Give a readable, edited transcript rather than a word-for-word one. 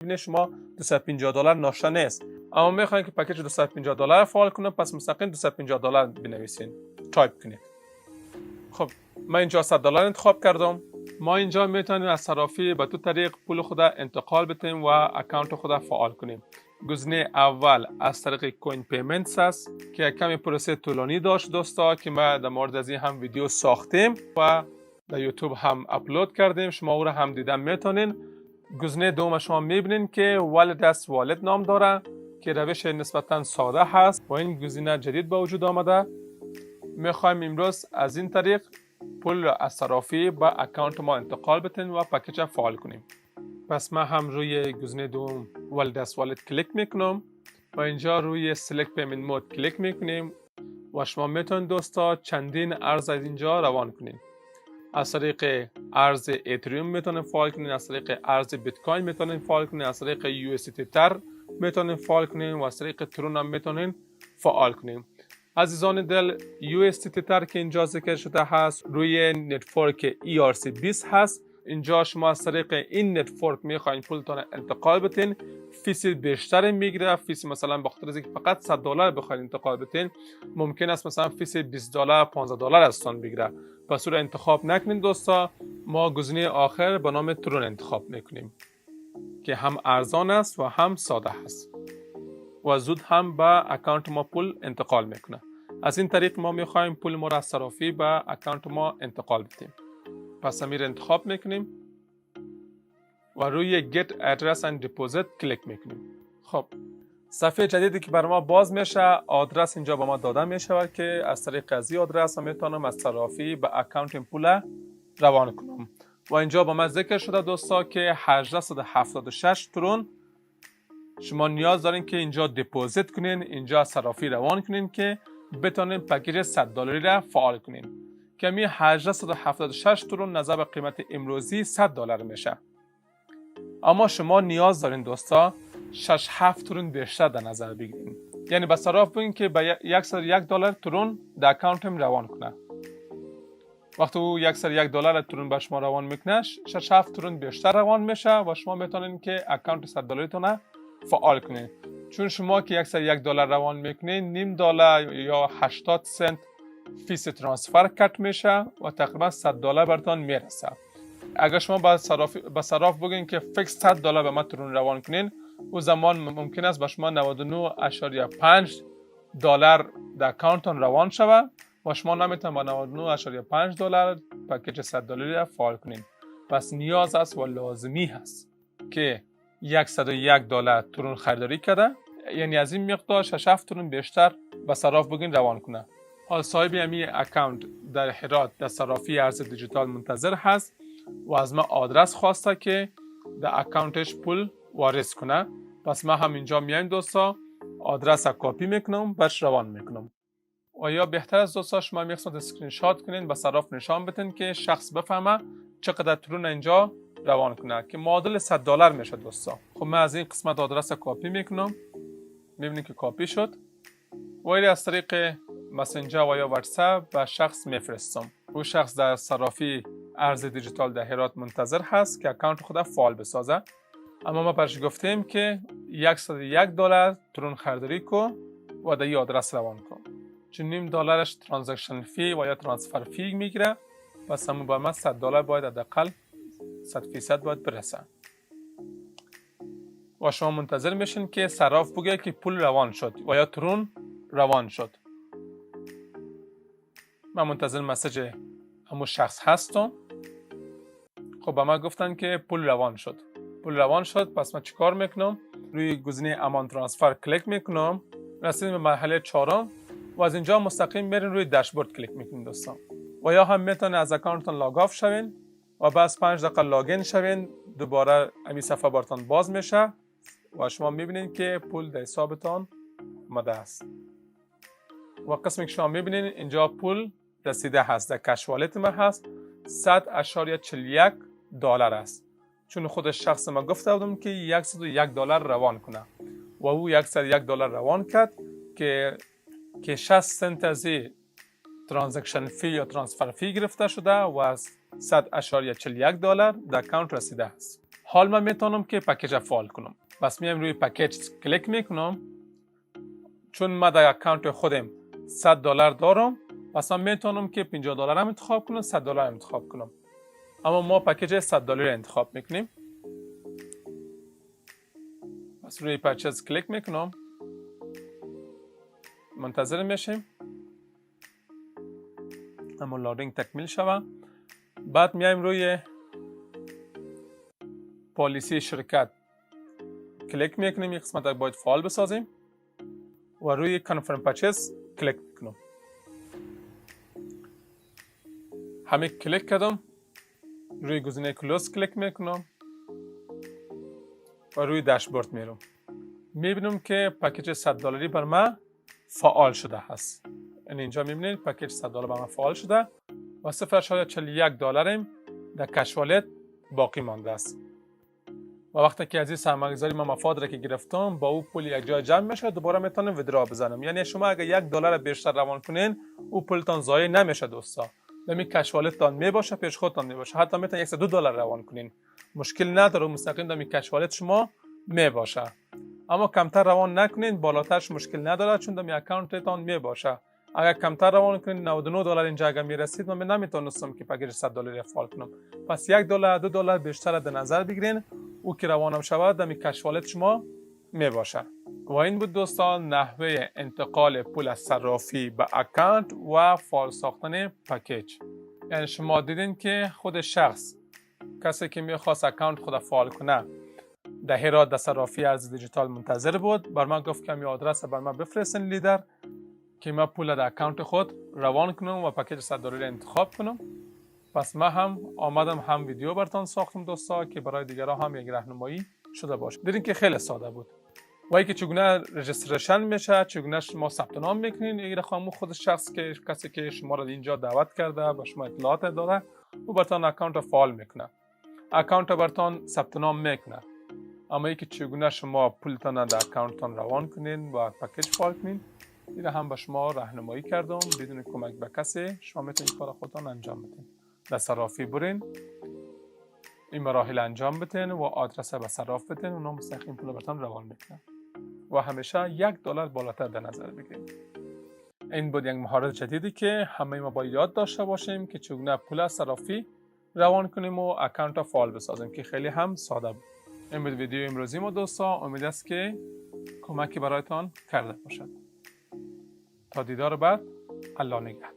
ببینید شما $250 ناشتا نیست، اما میخواین که پکیج $250 فعال کنه، پس مستقیم $250 بنویسین، تایپ کنید. خب من اینجا $100 انتخاب کردم. ما اینجا میتونیم از صرافی به دو طریق پول خود انتقال بدیم و اکانت خود فعال کنیم. گزینه اول از طریق کوین پیمنتس است که کمی پروسه طولانی داشت دوستا، که ما در مورد از این هم ویدیو ساختیم و در یوتیوب هم اپلود کردیم، شما او را هم دیدن میتونین. گزینه دوم شما میبینین که والت است، والت نام داره که روش نسبتا ساده هست و این گزینه جدید به وجود آمده. میخوایم امروز از این طریق پول از صرافی به اکانت ما انتقال بدیم و پکیج فعال کنیم. پس ما هم روی گزینه دوم والت است والت کلیک میکنم و اینجا روی سلکت پیمنت مود کلیک میکنیم و شما میتونید دوستا چندین ارز از اینجا روان کنین. از طریق ارز اتریوم میتونید فعال کنین، از طریق ارز بیت کوین میتونید فعال کنین، از طریق USDT تر میتونید فعال کنین و از طریق ترون هم میتونید فعال کنین. عزیزان دل، USDT تر که اینجا ذکر شده هست روی نتورک ERC20 هست. اینجا شما از طریق این نتورک میخواین پولتون انتقال بدین، فیس بیشتر میگیره. فیس مثلا بخاطر از اینکه فقط $100 بخواین انتقال بدین ممکن است مثلا فیس $20 $15 ازتون بگیره. پس رو انتخاب نکنین دوستا. ما گزینه آخر به نام ترون انتخاب میکنیم که هم ارزان است و هم ساده هست و زود هم به اکانت ما پول انتقال میکنه. از این طریق ما میخوایم پول ما را از صرافی به اکانت ما انتقال بدیم. پس امیر انتخاب میکنیم و روی Get Address and Deposit کلیک میکنیم. خب صفحه جدیدی که برای ما باز میشه، آدرس اینجا به ما داده میشه که از طریق از این آدرس میتونم از صرافی به اکانت پول روان کنم و اینجا با من ذکر شده دوستا که 1876 ترون شما نیاز دارین که اینجا دپوزیت کنین، اینجا از صرافی روان کنین که بتونین پکیج $100 را فعال کنین. کمی 1876 ترون نظر به قیمت امروزی $100 میشه. اما شما نیاز دارین دوستا 6-7 ترون بیشتر در نظر بگیرین، یعنی به صراف بگین که به $101 ترون در اکانت هم روان کنه. وقتی او $101 ترون به شما روان میکنه 6-7 ترون بیشتر روان میشه و شما میتونین که اکانت $100 تونه فعال کنین. چون شما که $101 روان میکنین $0.5 یا 80 سنت فیس ترانسفر کٹ میشه و تقریبا $100 براتون میرسه. اگر شما به صراف بگین که فیکس $100 به ما ترون روان کنین، او زمان ممکن است به شما $99.5 در اکانتتون روان شود و شما نمیتونید با $99.5 پکیج $100 را فعال کنین. پس نیاز است و لازمی هست که $101 ترون خریداری کرده، یعنی از این مقدار 6-7 ترون بیشتر به صراف بگین روان کنه. حال صاحب امی اکانت در هرات در صرافی ارز دیجیتال منتظر هست و از ما آدرس خواسته که در اکانتش پول وارد کنه. پس ما هم اینجا میایم دوستا، آدرس را کپی میکنم برش روان میکنم. و یا بهتر از دوستا شما میخواید اسکرین شات کنین به صراف نشان بدین که شخص بفهمه چقدر ترون اینجا روان کنه که معادل $100 میشه دوستا. خب من از این قسمت آدرس کپی میکنم، میبینید که کپی شد و از طریق مسنجر و یا واتساپ به شخص میفرستم. او شخص در صرافی ارز دیجیتال در هرات منتظر هست که اکانت خود فعال بسازه. اما ما برش گفتیم که $101 ترون خریداری کو و در این آدرس روان کن، چون $0.5 ترانزکشن فی و یا ترانسفر فی میگیره. پس همون با من $100 باید حداقل 100% باید برسه و شما منتظر میشین که صراف بگه که پول روان شد و یا ترون روان شد. من منتظر مسیج همون شخص هستم. خب به من گفتن که پول روان شد. پول روان شد. پس من چیکار میکنم؟ روی گزینه امان ترانسفر کلیک میکنم، رسیدیم به مرحله 4 و از اینجا مستقیم میرین روی داشبورد کلیک میکنین دوستان. و یا هم میتونین از اکانتتون لاگ آف شوین و بعد 5 دقیقه لاگین شوین، دوباره همین صفحه براتون باز میشه و شما میبینین که پول در حسابتون آمده است. و قسمی که شما میبینین اینجا پول رسیده هست، در کش والت ما هست $100.41 است. چون خود شخص ما گفته بودم که $101 روان کنه و او $101 روان کرد که 60 سنت از ترانزکشن فی یا ترانسفر فی گرفته شده و از $100.41 در اکانت رسیده است. حال من میتونم که پکیج فعال کنم. پس میام روی پکیج کلیک میکنم. چون ما در اکانت خودم $100 دارم، پس من میتونم که $50 هم انتخاب کنم، $100 هم انتخاب کنم. اما ما پکیج $100 انتخاب میکنیم. پس روی پرچیز کلیک میکنم. منتظر میشیم اما لادینگ تکمیل شود. بعد میایم روی پالیسی شرکت کلیک میکنیم. یک قسمت باید فعال بسازیم و روی کانفرم پرچیز کلیک میکنم. همه کلیک کردم. روی گزینه کلوز کلیک میکنم و روی داشبورد میرم. میبینم که پکیج $100 بر من فعال شده هست. اینجا میبینید پکیج $100 بر من فعال شده و $0.41 در کش والت باقی مانده است. و وقتی که از این سرمایه‌گذاری من مفاد را که گرفتم با او پول یک جای جمع میشه، دوباره میتونم ویدرا بزنم. یعنی شما اگه $1 بیشتر روان کنین او پولتان ضایع نمیشه دوستا. نمی کش والتتان میباشه، پیش خودتان میباشه. حتی میتونین $102 روان کنین، مشکل نداره، مستقیم در کش والت شما میباشه. اما کمتر روان نکنین، بالاترش مشکل نداره چون در اکانتتان میباشه. اگر کمتر روان کنین $99 اینجا اگر میرسید من نمیتونستم که پکیج $100 فعال کنم. پس $1 $2 بیشتر در نظر بگیرین، او که روانم شود در کش والت شما میباشه. و این بود دوستان نحوه انتقال پول از صرافی به اکانت و فعال ساختن پکیج. یعنی شما دیدین که خود شخص کسی که میخواست اکانت خود فعال کنه در هرات در صرافی ارز دیجیتال منتظر بود. بر من گفت که می آدرس بر من بفرستین لیدر که من پول در اکانت خود روان کنم و پکیج $100 انتخاب کنم. پس من هم آمدم هم ویدیو براتون ساختم دوستا که برای دیگران هم یک راهنمایی شده باشه. دیدین که خیلی ساده بود. و اینکه چگونه رجیستریشن میشه، چگونه شما ثبت نام میکنین، این رقم خود شخص که کسی که شما را اینجا دعوت کرده با شما اطلاعات داده او براتون اکانت فعال میکنه، اکانت براتون ثبت نام میکنه. اما اینکه چگونه شما پولتان در اکانتتان روان کنین و پکیج فعال کنین این هم به شما راهنمایی کردم. بدون کمک به کسی شما میتونید کار خودتان انجام بدین. در صرافی برین، این مراحل انجام بدین و آدرس به صراف بدین، اونا مستقیم پول براتون روان میکنن و همیشه $1 بالاتر در نظر بگیرید. این بود یک مهارت جدیدی که همه ما باید یاد داشته باشیم که چگونه پول از صرافی روان کنیم و اکانت فعال بسازیم که خیلی هم ساده بود. این بود ویدیو امروزی ما دوستا. امید است که کمکی برایتان کرده باشد. تا دیدار بعد، الله نگهدار.